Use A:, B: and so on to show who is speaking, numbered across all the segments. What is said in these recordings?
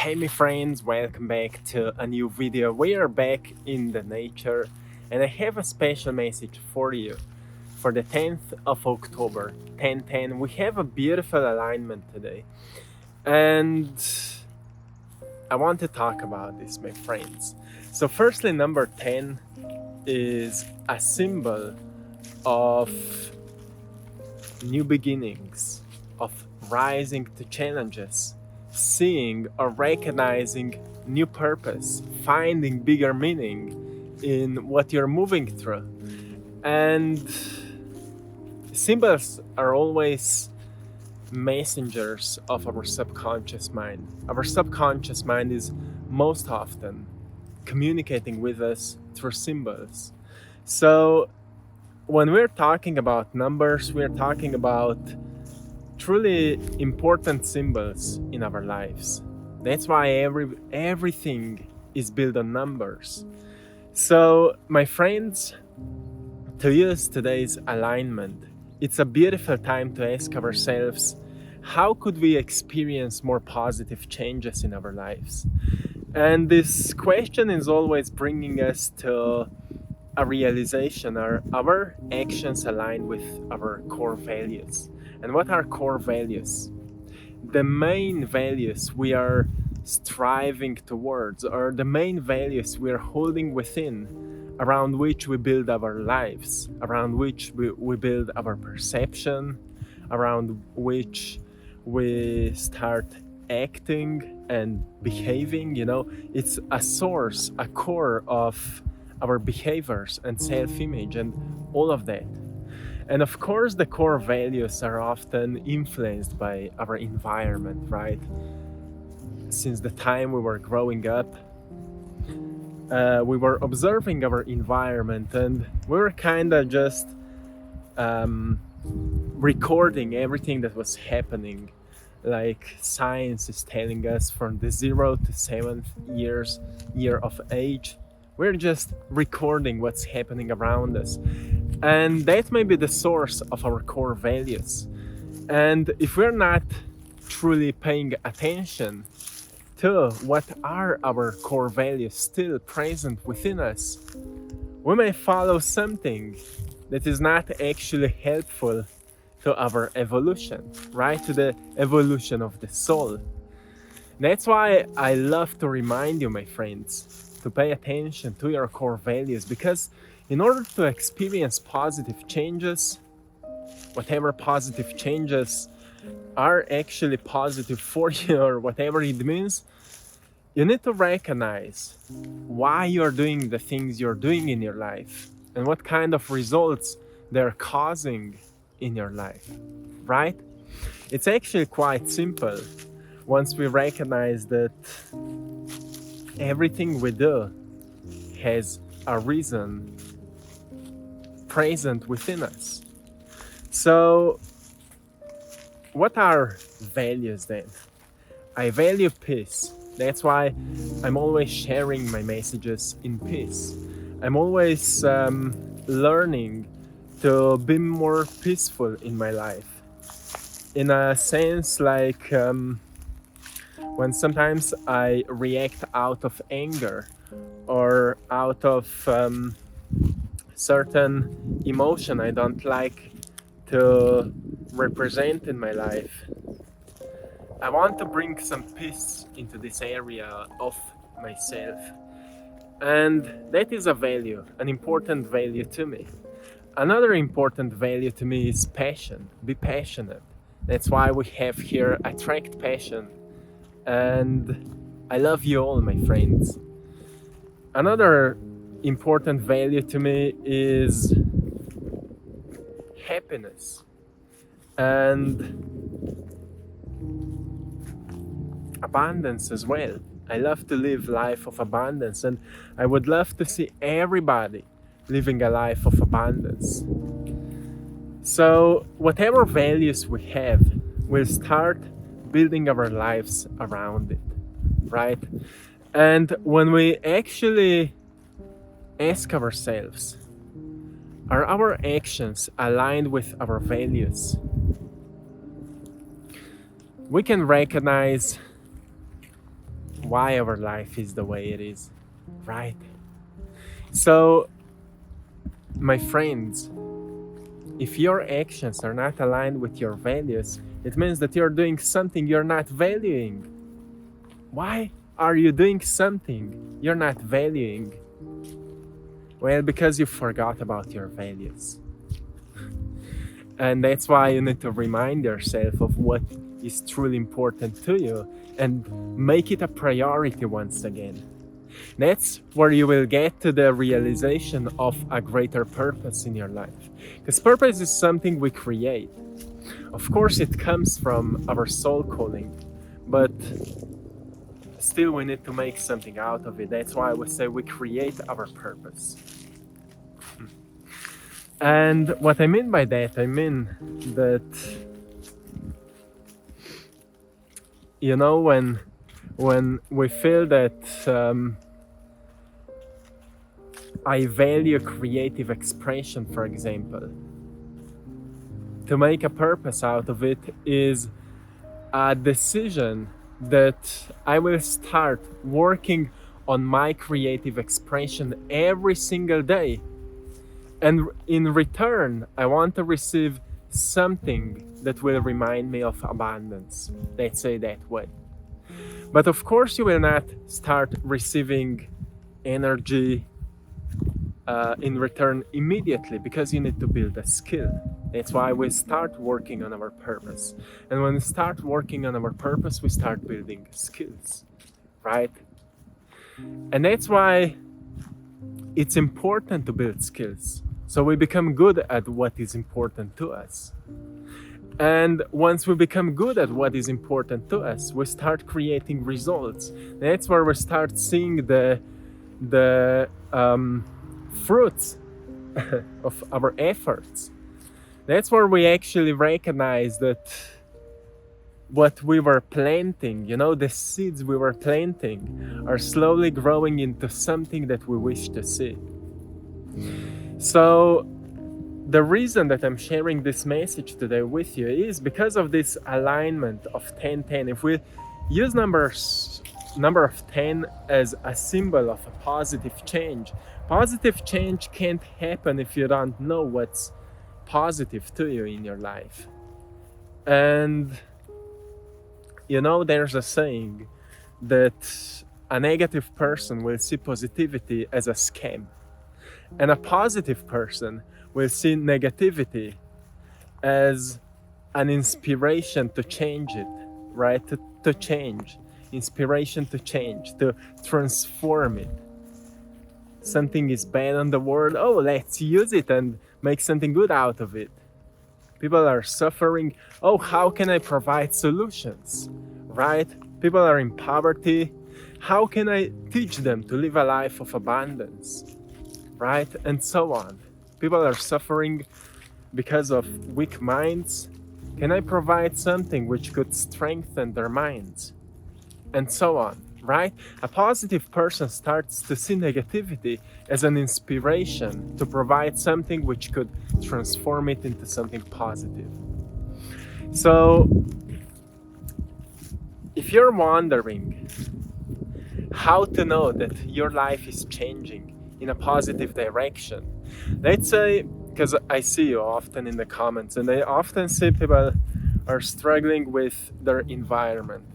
A: Hey my friends, welcome back to a new video. We are back in the nature and I have a special message for you. For the 10th of October, 10:10, we have a beautiful alignment today. And I want to talk about this, my friends. So firstly, number 10 is a symbol of new beginnings, of rising to challenges, seeing or recognizing new purpose, finding bigger meaning in what you're moving through. And symbols are always messengers of our subconscious mind. Our subconscious mind is most often communicating with us through symbols. So when we're talking about numbers, we're talking about truly important symbols in our lives. That's why everything is built on numbers. So, my friends, to use today's alignment, it's a beautiful time to ask ourselves, how could we experience more positive changes in our lives? And this question is always bringing us to a realization: are our actions aligned with our core values? And what are core values? The main values we are striving towards, or the main values we are holding within, around which we build our lives, around which we build our perception, around which we start acting and behaving. It's a source, a core of our behaviors and self-image and all of that. And of course, the core values are often influenced by our environment, right? Since the time we were growing up, we were observing our environment and we were kind of just recording everything that was happening. Like science is telling us, from the 0 to 7th year of age, we're just recording what's happening around us. And that may be the source of our core values. And if we're not truly paying attention to what are our core values still present within us, we may follow something that is not actually helpful to our evolution, right? To the evolution of the soul. That's why I love to remind you, my friends, to pay attention to your core values, because in order to experience positive changes, whatever positive changes are actually positive for you or whatever it means, you need to recognize why you're doing the things you're doing in your life and what kind of results they're causing in your life, right? It's actually quite simple once we recognize that everything we do has a reason present within us. So, what are values then? I value peace. That's why I'm always sharing my messages in peace. I'm always learning to be more peaceful in my life. In a sense, like when sometimes I react out of anger or out of certain emotion I don't like to represent in my life, I want to bring some peace into this area of myself. And that is a value, an important value to me. Another important value to me is passion. Be passionate. That's why we have here AttractPassion. And I love you all, my friends. Another important value to me is happiness and abundance as well. I love to live life of abundance, and I would love to see everybody living a life of abundance. So whatever values we have, we'll start building our lives around it, right? And when we actually ask ourselves, are our actions aligned with our values? We can recognize why our life is the way it is, right? So, my friends, if your actions are not aligned with your values, it means that you're doing something you're not valuing. Why are you doing something you're not valuing? Well, because you forgot about your values. And that's why you need to remind yourself of what is truly important to you and make it a priority once again. That's where you will get to the realization of a greater purpose in your life. Because purpose is something we create. Of course, it comes from our soul calling, but still we need to make something out of it. That's why I would say we create our purpose. And what I mean by that, I mean that, you know, when we feel that I value creative expression, for example, to make a purpose out of it is a decision that I will start working on my creative expression every single day. And in return, I want to receive something that will remind me of abundance. Let's say that way. But of course, you will not start receiving energy in return immediately, because you need to build a skill. That's why we start working on our purpose. And when we start working on our purpose, we start building skills, right? And that's why it's important to build skills. So we become good at what is important to us. And once we become good at what is important to us, we start creating results. That's where we start seeing the fruits of our efforts. That's where we actually recognize that what we were planting, you know, the seeds we were planting are slowly growing into something that we wish to see. So the reason that I'm sharing this message today with you is because of this alignment of 10-10. If we use number of 10 as a symbol of a positive change can't happen if you don't know what's positive to you in your life. And you know, there's a saying that a negative person will see positivity as a scam, and a positive person will see negativity as an inspiration to change it, right? To change. Inspiration to change, to transform it. Something is bad on the world, oh, let's use it and make something good out of it. People are suffering, oh, how can I provide solutions, right? People are in poverty, how can I teach them to live a life of abundance, right? And so on. People are suffering because of weak minds. Can I provide something which could strengthen their minds? And so on, right? A positive person starts to see negativity as an inspiration to provide something which could transform it into something positive. So, if you're wondering how to know that your life is changing in a positive direction, let's say, because I see you often in the comments, and I often see people are struggling with their environment.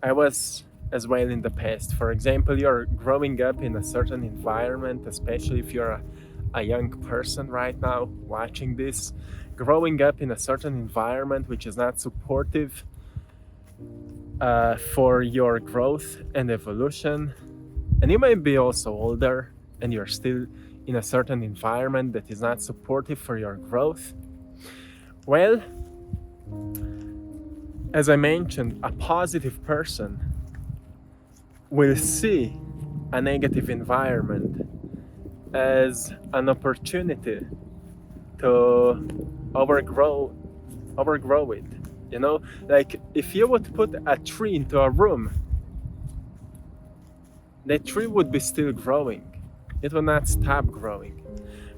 A: I was as well in the past. For example, you're growing up in a certain environment, especially if you're a young person right now watching this, growing up in a certain environment which is not supportive for your growth and evolution. And you may be also older and you're still in a certain environment that is not supportive for your growth. Well, as I mentioned, a positive person will see a negative environment as an opportunity to overgrow it. You know, like if you would put a tree into a room, the tree would be still growing. It would not stop growing.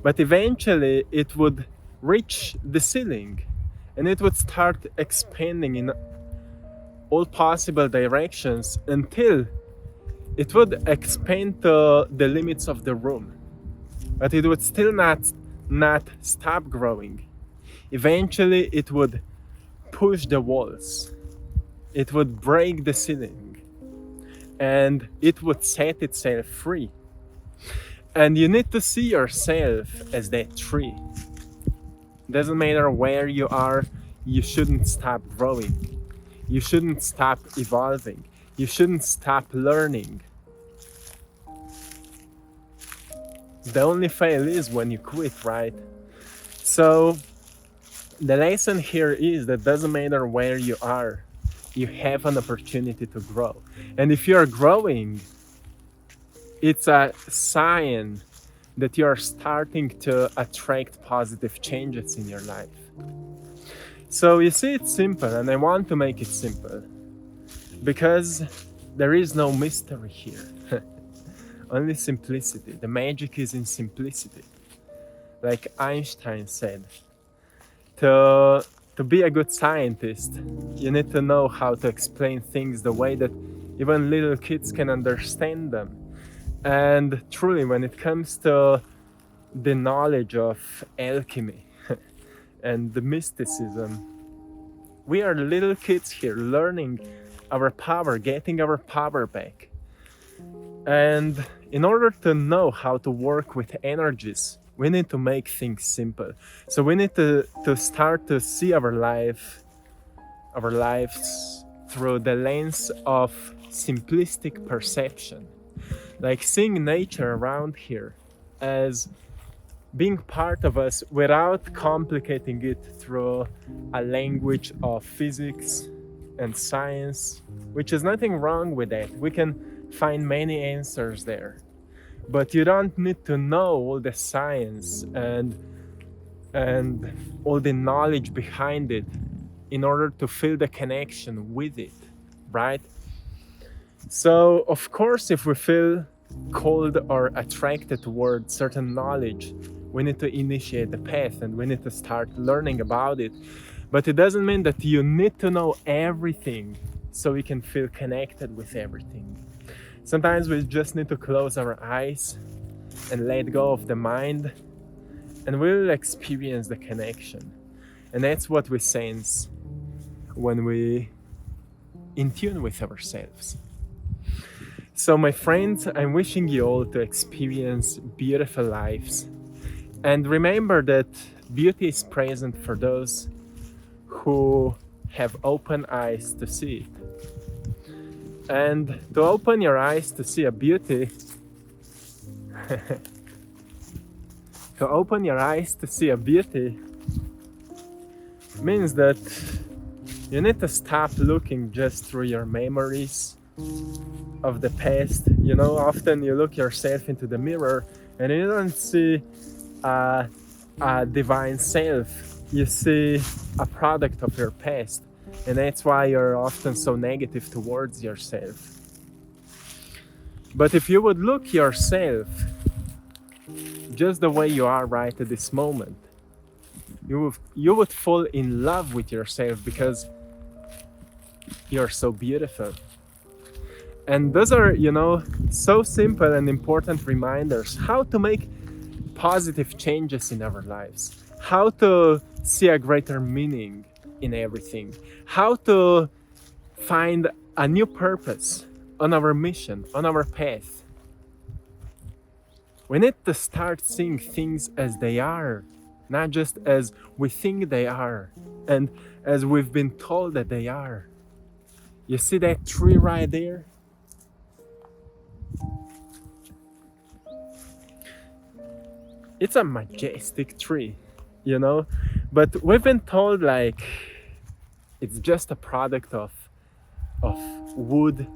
A: But eventually it would reach the ceiling and it would start expanding in all possible directions until it would expand to the limits of the room, but it would still not stop growing. Eventually, it would push the walls, it would break the ceiling, and it would set itself free. And you need to see yourself as that tree. Doesn't matter where you are, you shouldn't stop growing. You shouldn't stop evolving. You shouldn't stop learning. The only fail is when you quit, right? So the lesson here is that doesn't matter where you are, you have an opportunity to grow. And if you're growing, it's a sign that you are starting to attract positive changes in your life. So you see, it's simple, and I want to make it simple because there is no mystery here. Only simplicity. The magic is in simplicity. Like Einstein said, to be a good scientist, you need to know how to explain things the way that even little kids can understand them. And truly, when it comes to the knowledge of alchemy and the mysticism, we are little kids here learning our power, getting our power back. And in order to know how to work with energies, we need to make things simple. So we need to start to see our lives through the lens of simplistic perception. Like seeing nature around here as being part of us without complicating it through a language of physics and science, which is nothing wrong with that. We can find many answers there, but you don't need to know all the science and all the knowledge behind it in order to feel the connection with it, right? So of course, if we feel called or attracted towards certain knowledge, we need to initiate the path and we need to start learning about it. But it doesn't mean that you need to know everything so we can feel connected with everything. Sometimes we just need to close our eyes and let go of the mind, and we'll experience the connection. And that's what we sense when we in tune with ourselves. So my friends, I'm wishing you all to experience beautiful lives. And remember that beauty is present for those who have open eyes to see it. And to open your eyes to see a beauty, to open your eyes to see a beauty means that you need to stop looking just through your memories of the past. You know, often you look yourself into the mirror and you don't see a divine self. You see a product of your past. And that's why you're often so negative towards yourself. But if you would look yourself just the way you are right at this moment, you would fall in love with yourself because you're so beautiful. And those are, so simple and important reminders how to make positive changes in our lives, how to see a greater meaning in everything, how to find a new purpose on our mission, on our path. We need to start seeing things as they are, not just as we think they are and as we've been told that they are. You see that tree right there? It's a majestic tree, but we've been told like it's just a product of wood.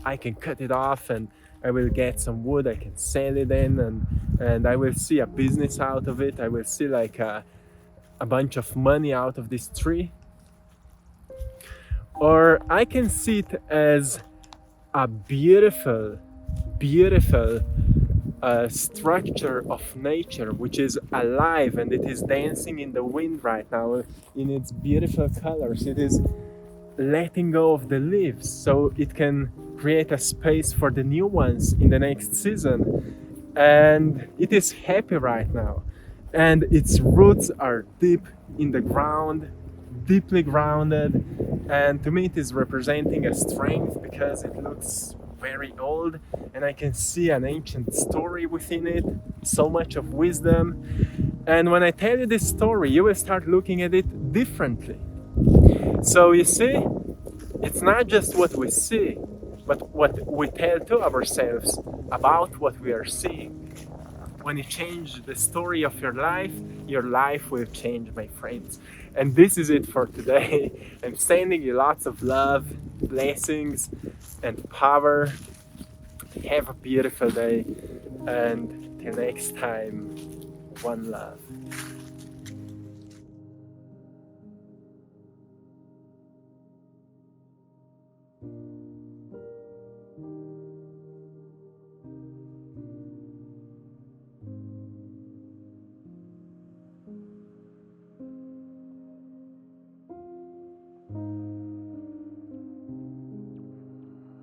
A: I can cut it off and I will get some wood, I can sell it in and I will see a business out of it. I will see like a bunch of money out of this tree. Or I can see it as a beautiful structure of nature which is alive and it is dancing in the wind right now in its beautiful colors. It is letting go of the leaves so it can create a space for the new ones in the next season. And it is happy right now. And its roots are deep in the ground, deeply grounded. And to me, it is representing a strength because it looks very old, and I can see an ancient story within it, so much of wisdom. And when I tell you this story, you will start looking at it differently. So you see, it's not just what we see, but what we tell to ourselves about what we are seeing. When you change the story of your life will change, my friends. And this is it for today. I'm sending you lots of love, blessings, and power. Have a beautiful day, and till next time, one love.